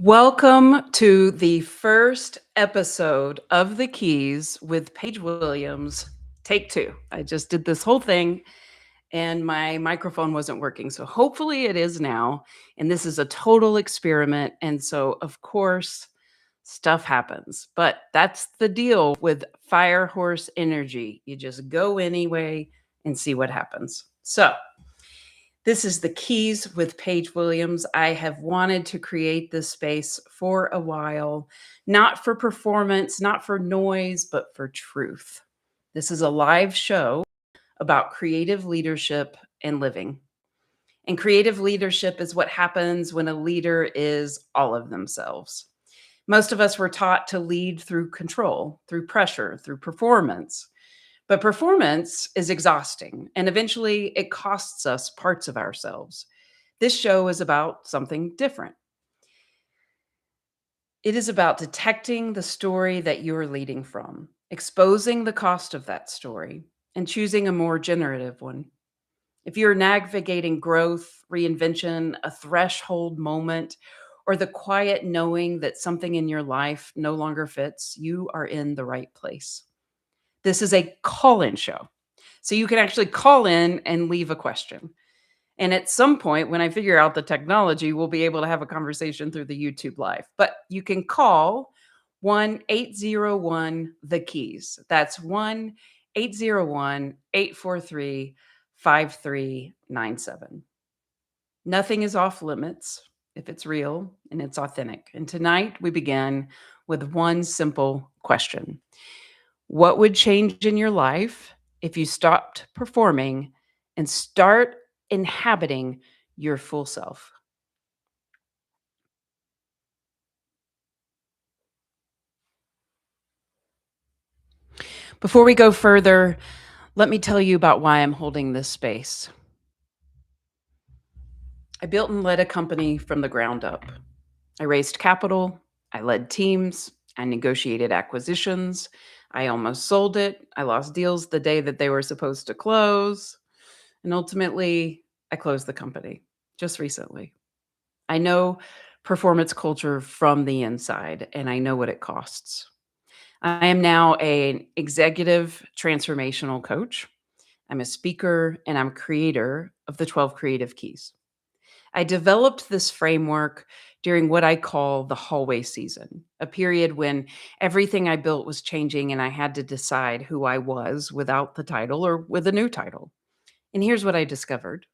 Welcome to the first episode of The Keys with Paige Williams. Take two. I just did this whole thing and my microphone wasn't working. So hopefully it is now. And this is a total experiment. And so, of course, stuff happens. But that's the deal with fire horse energy. You just go anyway and see what happens. So, this is the Keys with Paige Williams. I have wanted to create this space for a while, not for performance, not for noise, but for truth. This is a live show about creative leadership and living. And creative leadership is what happens when a leader is all of themselves. Most of us were taught to lead through control, through pressure, through performance. But performance is exhausting, and eventually it costs us parts of ourselves. This show is about something different. It is about detecting the story that you're leading from, exposing the cost of that story, and choosing a more generative one. If you're navigating growth, reinvention, a threshold moment, or the quiet knowing that something in your life no longer fits, you are in the right place. This is a call in show. So you can actually call in and leave a question. And at some point, when I figure out the technology, we'll be able to have a conversation through the YouTube Live. But you can call 1-801 The Keys. That's 1-801-843-5397. Nothing is off limits if it's real and it's authentic. And tonight we begin with one simple question. What would change in your life if you stopped performing and start inhabiting your full self? Before we go further, let me tell you about why I'm holding this space. I built and led a company from the ground up. I raised capital, I led teams, I negotiated acquisitions, I almost sold it, I lost deals the day that they were supposed to close, and ultimately, I closed the company just recently. I know performance culture from the inside, and I know what it costs. I am now an executive transformational coach. I'm a speaker and I'm creator of the 12 Creative Keys. I developed this framework during what I call the hallway season, a period when everything I built was changing and I had to decide who I was without the title or with a new title. And here's what I discovered.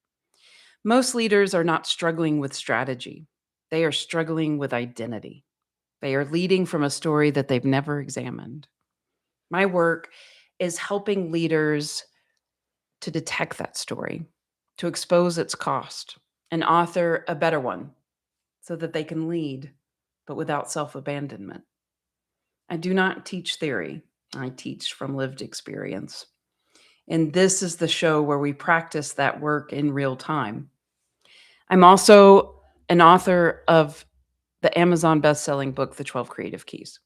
Most leaders are not struggling with strategy. They are struggling with identity. They are leading from a story that they've never examined. My work is helping leaders to detect that story, to expose its cost, and author a better one so that they can lead, but without self abandonment. I do not teach theory, I teach from lived experience. And this is the show where we practice that work in real time. I'm also an author of the Amazon best-selling book, The 12 Creative Keys.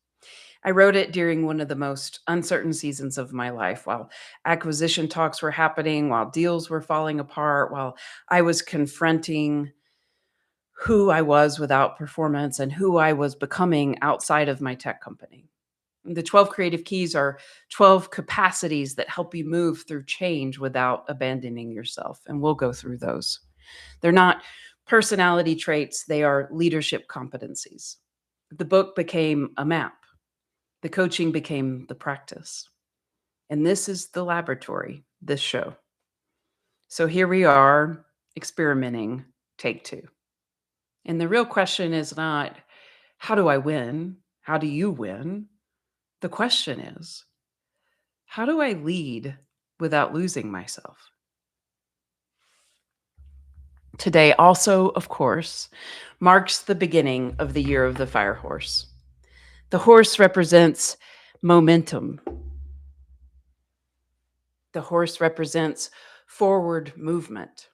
I wrote it during one of the most uncertain seasons of my life, while acquisition talks were happening, while deals were falling apart, while I was confronting who I was without performance and who I was becoming outside of my tech company. The 12 creative keys are 12 capacities that help you move through change without abandoning yourself. And we'll go through those. They're not personality traits, they are leadership competencies. The book became a map, the coaching became the practice. And this is the laboratory, this show. So here we are experimenting, take two. And the real question is not, how do I win? How do you win? The question is, how do I lead without losing myself? Today also, of course, marks the beginning of the year of the fire horse. The horse represents momentum. The horse represents forward movement,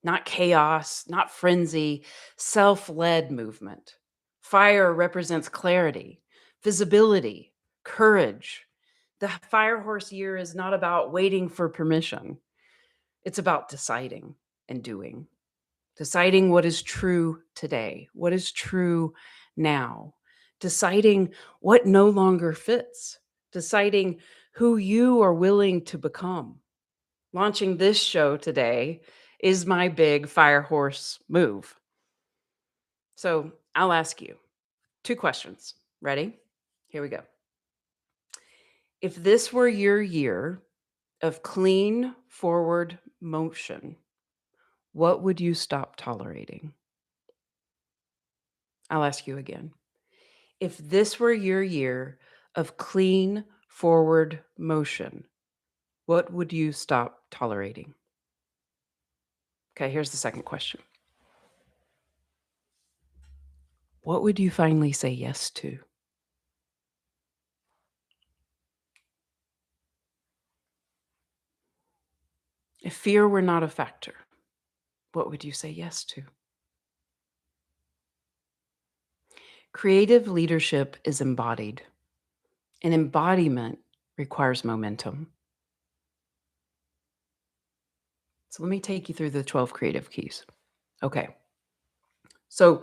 not chaos, not frenzy, self-led movement. Fire represents clarity, visibility, courage. The fire horse year is not about waiting for permission. It's about deciding and doing. Deciding what is true today, what is true now, deciding what no longer fits, deciding who you are willing to become. Launching this show today is my big fire horse move. So I'll ask you two questions. Ready? Here we go. If this were your year of clean forward motion, what would you stop tolerating? I'll ask you again. If this were your year of clean forward motion, what would you stop tolerating? Okay, here's the second question. What would you finally say yes to? If fear were not a factor, what would you say yes to? Creative leadership is embodied, and embodiment requires momentum. So let me take you through the 12 creative keys. Okay. So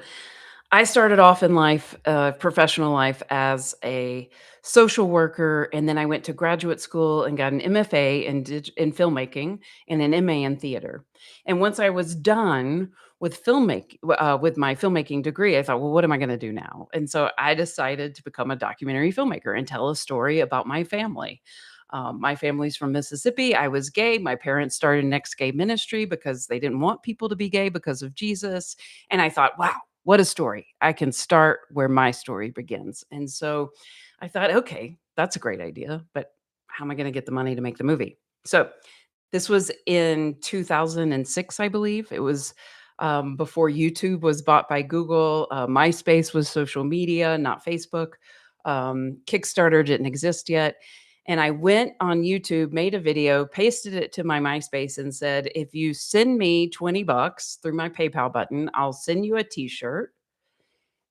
I started off in life, professional life, as a social worker, and then I went to graduate school and got an MFA in filmmaking and an MA in theater. And once I was done with my filmmaking degree, I thought, well, what am I going to do now? And so I decided to become a documentary filmmaker and tell a story about my family. My family's from Mississippi. I was gay. My parents started Next Gay Ministry because they didn't want people to be gay because of Jesus. And I thought, wow, what a story. I can start where my story begins. And so I thought, okay, that's a great idea, but how am I going to get the money to make the movie? So this was in 2006, I believe. It was before YouTube was bought by Google. MySpace was social media, not Facebook. Kickstarter didn't exist yet. And I went on YouTube, made a video, pasted it to my MySpace, and said, if you send me 20 bucks through my PayPal button, I'll send you a t shirt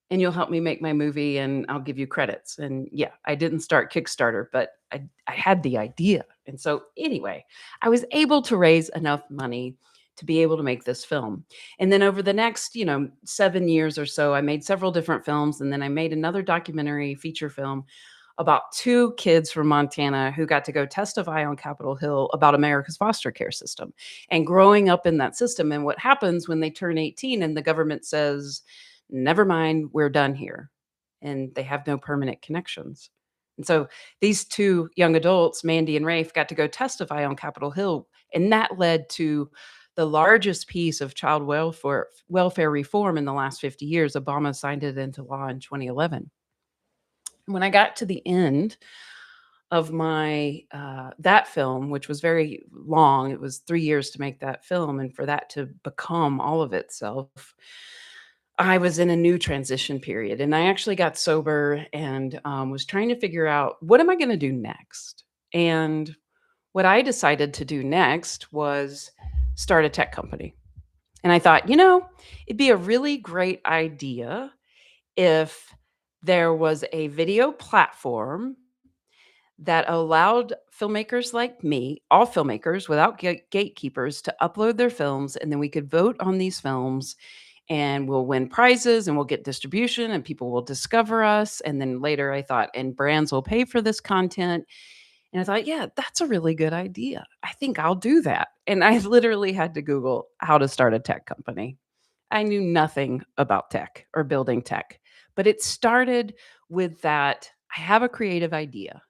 and you'll help me make my movie and I'll give you credits. And yeah, I didn't start Kickstarter, but I had the idea. And so anyway, I was able to raise enough money to be able to make this film. And then over the next, 7 years or so, I made several different films. And then I made another documentary feature film about two kids from Montana who got to go testify on Capitol Hill about America's foster care system and growing up in that system and what happens when they turn 18 and the government says, never mind, we're done here. And they have no permanent connections. And so these two young adults, Mandy and Rafe, got to go testify on Capitol Hill. And that led to the largest piece of child welfare reform in the last 50 years. Obama signed it into law in 2011. When I got to the end of my that film, which was very long, it was 3 years to make that film, and for that to become all of itself, I was in a new transition period, and I actually got sober and was trying to figure out what am I going to do next. And what I decided to do next was start a tech company. And I thought, it'd be a really great idea if there was a video platform that allowed filmmakers like me, all filmmakers without gatekeepers, to upload their films, and then we could vote on these films and we'll win prizes and we'll get distribution and people will discover us. And then later I thought, and brands will pay for this content. And I thought, yeah, that's a really good idea. I think I'll do that. And I literally had to Google how to start a tech company. I knew nothing about tech or building tech, but it started with that I have a creative idea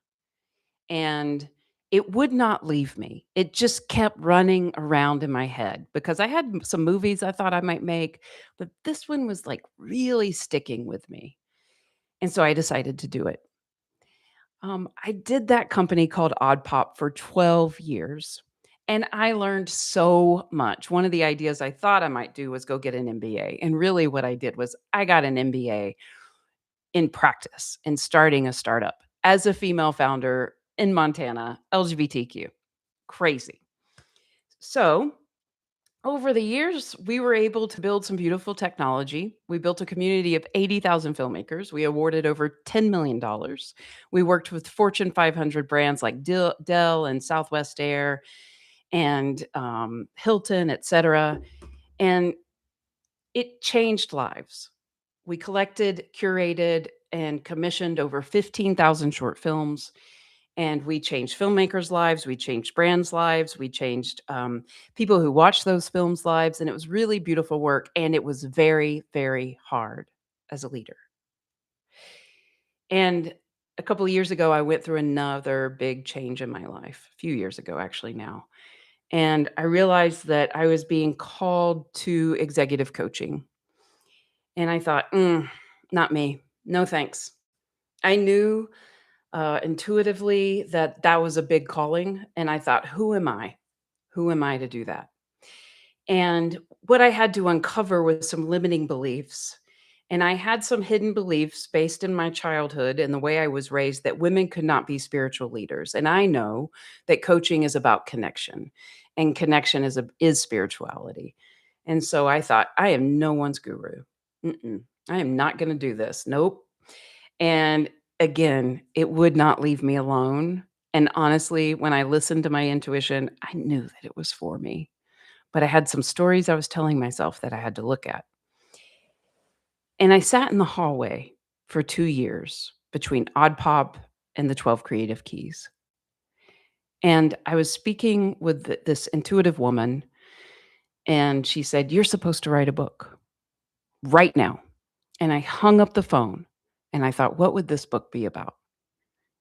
and it would not leave me. It just kept running around in my head because I had some movies I thought I might make, but this one was like really sticking with me. And so I decided to do it. I did that company called Odd Pop for 12 years. And I learned so much. One of the ideas I thought I might do was go get an MBA. And really, what I did was I got an MBA in practice in starting a startup as a female founder in Montana, LGBTQ. Crazy. So, over the years, we were able to build some beautiful technology. We built a community of 80,000 filmmakers. We awarded over $10 million. We worked with Fortune 500 brands like Dell and Southwest Air and Hilton, et cetera. And it changed lives. We collected, curated, and commissioned over 15,000 short films, and we changed filmmakers' lives, we changed brands' lives, we changed, people who watched those films' lives, and it was really beautiful work, and it was very, very hard as a leader. And a couple of years ago, I went through another big change in my life, a few years ago, actually, now. And I realized that I was being called to executive coaching. And I thought, not me. No thanks. I knew intuitively that that was a big calling. And I thought, who am I? Who am I to do that? And what I had to uncover was some limiting beliefs. And I had some hidden beliefs based in my childhood and the way I was raised that women could not be spiritual leaders. And I know that coaching is about connection, and connection is spirituality. And so I thought, I am no one's guru. I am not going to do this. Nope. And again, it would not leave me alone. And honestly, when I listened to my intuition, I knew that it was for me, but I had some stories I was telling myself that I had to look at. And I sat in the hallway for 2 years between Odd Pop and the 12 Creative Keys. And I was speaking with this intuitive woman, and she said, "You're supposed to write a book right now." And I hung up the phone and I thought, what would this book be about?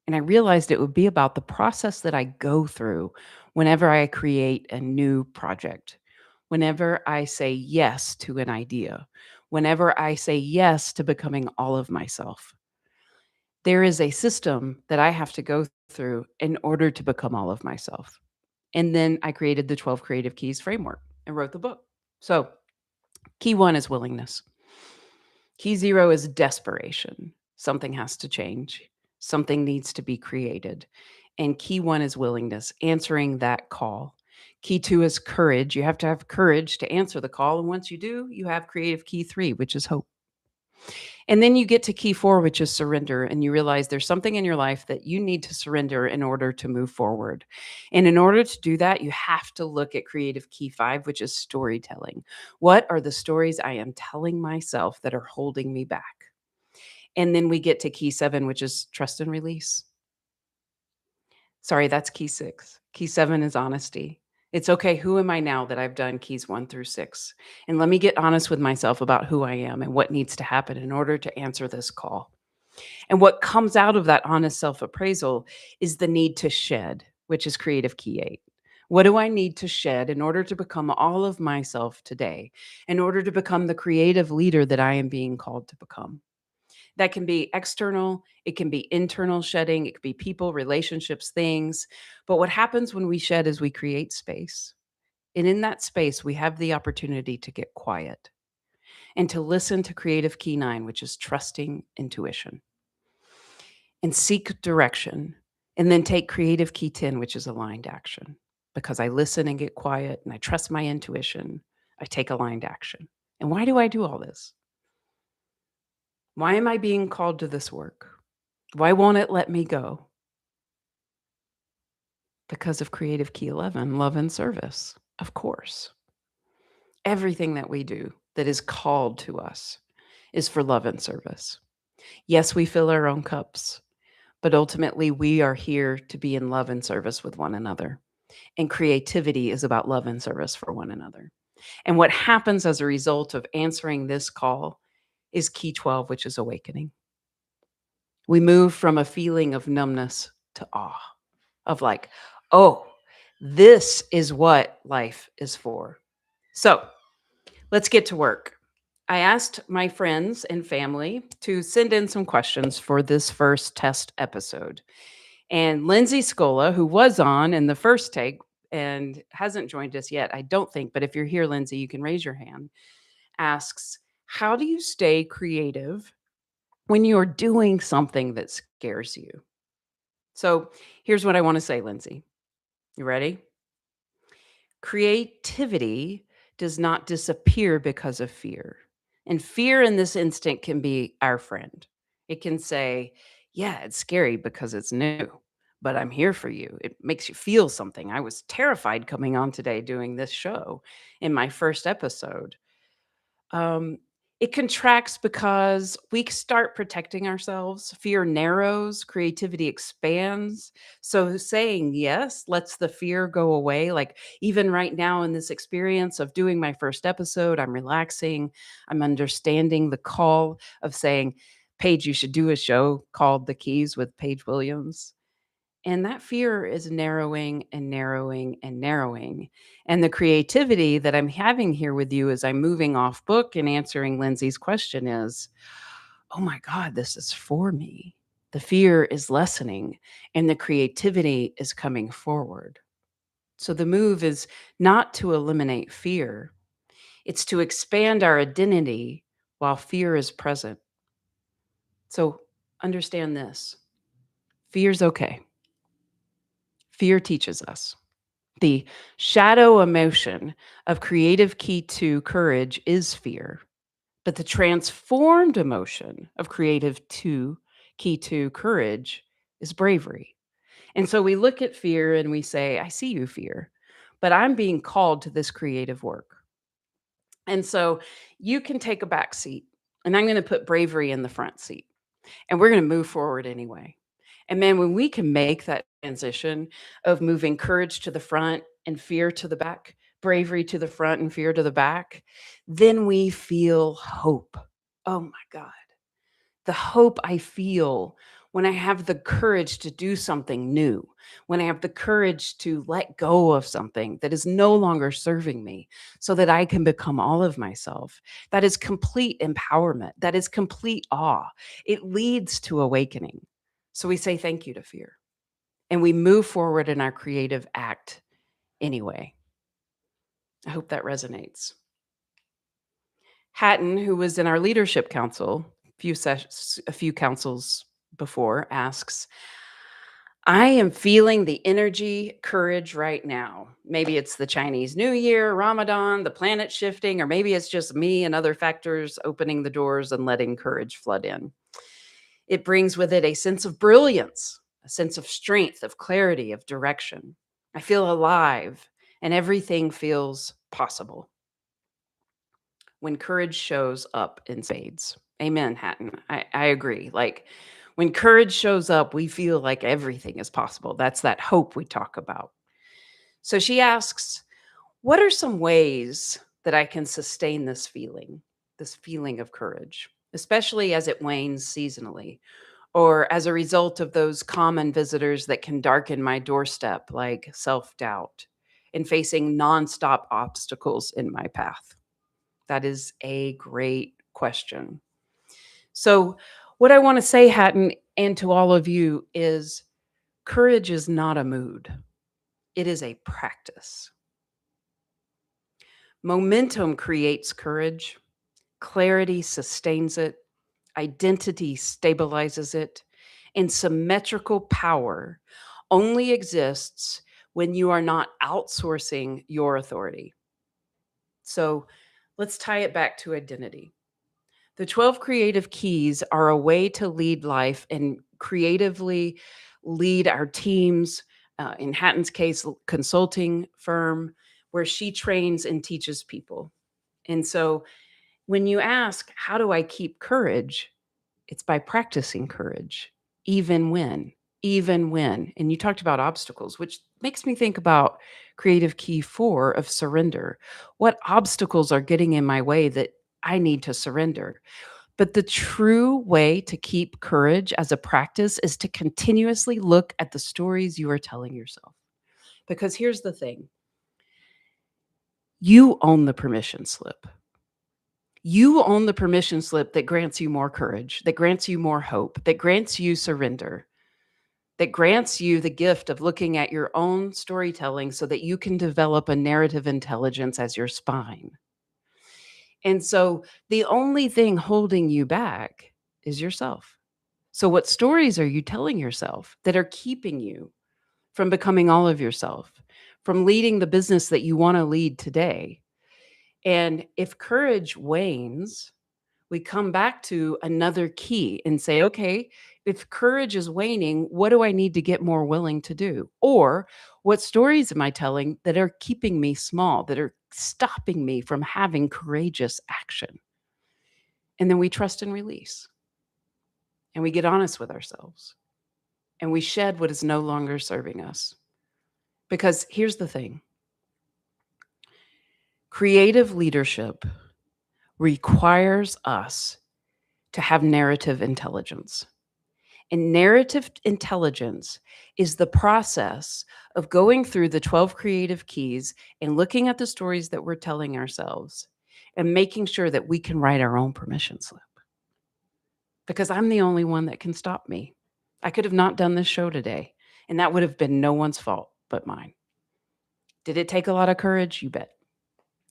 And I realized it would be about the process that I go through whenever I create a new project, whenever I say yes to an idea, whenever I say yes to becoming all of myself. There is a system that I have to go through in order to become all of myself. And then I created the 12 Creative Keys framework and wrote the book. So, key one is willingness. Key zero is desperation. Something has to change. Something needs to be created. And key one is willingness, answering that call. Key two is courage. You have to have courage to answer the call. And once you do, you have creative key three, which is hope. And then you get to key four, which is surrender. And you realize there's something in your life that you need to surrender in order to move forward. And in order to do that, you have to look at creative key five, which is storytelling. What are the stories I am telling myself that are holding me back? And then we get to key seven, which is trust and release. Sorry, that's key six. Key seven is honesty. It's okay. Who am I now that I've done keys one through six? And let me get honest with myself about who I am and what needs to happen in order to answer this call. And what comes out of that honest self appraisal is the need to shed, which is creative key eight. What do I need to shed in order to become all of myself today, in order to become the creative leader that I am being called to become? That can be external, it can be internal shedding, it could be people, relationships, things. But what happens when we shed is we create space. And in that space, we have the opportunity to get quiet and to listen to creative key nine, which is trusting intuition, and seek direction. And then take creative key 10, which is aligned action. Because I listen and get quiet and I trust my intuition, I take aligned action. And why do I do all this? Why am I being called to this work? Why won't it let me go? Because of creative key 11, love and service. Of course. Everything that we do that is called to us is for love and service. Yes, we fill our own cups, but ultimately we are here to be in love and service with one another. And creativity is about love and service for one another. And what happens as a result of answering this call is key 12, which is awakening. We move from a feeling of numbness to awe, of like, oh, this is what life is for. So let's get to work. I asked my friends and family to send in some questions for this first test episode. And Lindsay Scola, who was on in the first take and hasn't joined us yet, I don't think, but if you're here, Lindsay, you can raise your hand, asks, how do you stay creative when you're doing something that scares you? So here's what I want to say, Lindsay. You ready? Creativity does not disappear because of fear. And fear in this instant can be our friend. It can say, yeah, it's scary because it's new, but I'm here for you. It makes you feel something. I was terrified coming on today doing this show in my first episode. Um, It contracts because we start protecting ourselves. Fear narrows, creativity expands. So saying yes lets the fear go away. Like even right now in this experience of doing my first episode, I'm relaxing. I'm understanding the call of saying, Paige, you should do a show called The Keys with Paige Williams. And that fear is narrowing and narrowing and narrowing. And the creativity that I'm having here with you as I'm moving off book and answering Lindsay's question is, oh my God, this is for me. The fear is lessening and the creativity is coming forward. So the move is not to eliminate fear, it's to expand our identity while fear is present. So understand this: fear's okay. Fear teaches us. The shadow emotion of creative key to courage is fear, but the transformed emotion of creative to key to courage is bravery. And so we look at fear and we say, I see you, fear, but I'm being called to this creative work. And so you can take a back seat, and I'm going to put bravery in the front seat, and we're going to move forward anyway. And man, when we can make that transition of moving courage to the front and fear to the back, bravery to the front and fear to the back, then we feel hope. Oh my God. The hope I feel when I have the courage to do something new, when I have the courage to let go of something that is no longer serving me so that I can become all of myself. That is complete empowerment. That is complete awe. It leads to awakening. So we say thank you to fear and we move forward in our creative act anyway. I hope that resonates. Hatton, who was in our leadership council a few councils before, asks, I am feeling the energy, courage right now. Maybe it's the Chinese New Year, Ramadan, the planet shifting, or maybe it's just me and other factors opening the doors and letting courage flood in. It brings with it a sense of brilliance, a sense of strength, of clarity, of direction. I feel alive and everything feels possible when courage shows up in spades. Amen, Hatton. I agree. Like when courage shows up, we feel like everything is possible. That's that hope we talk about. So she asks, what are some ways that I can sustain this feeling of courage, especially as it wanes seasonally, or as a result of those common visitors that can darken my doorstep, like self doubt and facing nonstop obstacles in my path? That is a great question. So, what I want to say, Hatton, and to all of you is courage is not a mood, it is a practice. Momentum creates courage, clarity sustains it, identity stabilizes it, and symmetrical power only exists when you are not outsourcing your authority. So, let's tie it back to identity. The 12 creative keys are a way to lead life and creatively lead our teams. In Hatton's case, consulting firm, where she trains and teaches people. And so when you ask, how do I keep courage? It's by practicing courage, even when, even when. And you talked about obstacles, which makes me think about creative key 4 of surrender. What obstacles are getting in my way that I need to surrender? But the true way to keep courage as a practice is to continuously look at the stories you are telling yourself. Because here's the thing: you own the permission slip. You own the permission slip that grants you more courage, that grants you more hope, that grants you surrender, that grants you the gift of looking at your own storytelling so that you can develop a narrative intelligence as your spine. And so the only thing holding you back is yourself. So, what stories are you telling yourself that are keeping you from becoming all of yourself, from leading the business that you want to lead today? And if courage wanes, we come back to another key and say, okay, if courage is waning, what do I need to get more willing to do? Or what stories am I telling that are keeping me small, that are stopping me from having courageous action? And then we trust and release. And we get honest with ourselves. And we shed what is no longer serving us. Because here's the thing, creative leadership requires us to have narrative intelligence. And narrative intelligence is the process of going through the 12 creative keys and looking at the stories that we're telling ourselves and making sure that we can write our own permission slip. Because I'm the only one that can stop me. I could have not done this show today, and that would have been no one's fault but mine. Did it take a lot of courage? You bet.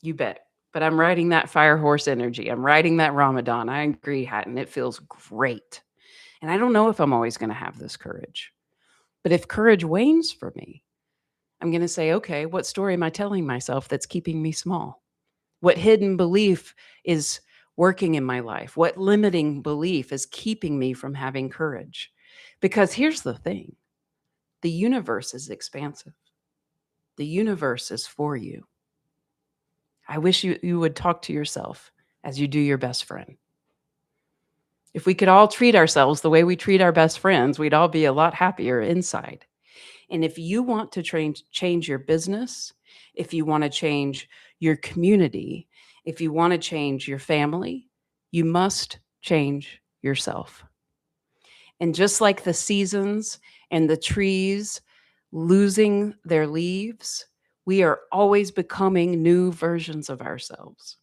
You bet. But I'm riding that fire horse energy. I'm riding that Ramadan. I agree, Hatton. It feels great. And I don't know if I'm always going to have this courage. But if courage wanes for me, I'm going to say, okay, what story am I telling myself that's keeping me small? What hidden belief is working in my life? What limiting belief is keeping me from having courage? Because here's the thing, the universe is expansive. The universe is for you. I wish you would talk to yourself as you do your best friend. If we could all treat ourselves the way we treat our best friends, we'd all be a lot happier inside. And if you want to change your business, if you want to change your community, if you want to change your family, you must change yourself. And just like the seasons and the trees losing their leaves, we are always becoming new versions of ourselves.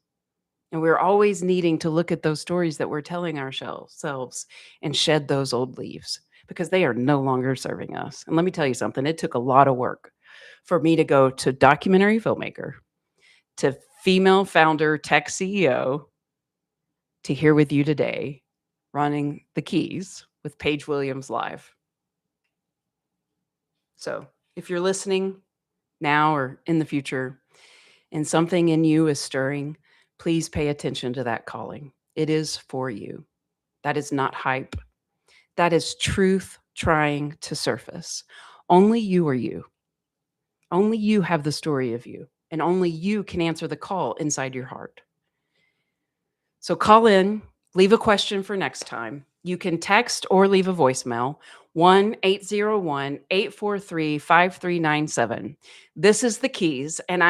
And we're always needing to look at those stories that we're telling ourselves and shed those old leaves because they are no longer serving us. And let me tell you something, it took a lot of work for me to go to documentary filmmaker, to female founder, tech CEO, to here with you today, running the keys with Paige Williams Live. So if you're listening now or in the future and something in you is stirring, please pay attention to that calling. It is for you. That is not hype. That is truth trying to surface. Only you are you. Only you have the story of you, and only you can answer the call inside your heart. So call in, leave a question for next time. You can text or leave a voicemail, 1-801-843-5397. This is the keys, and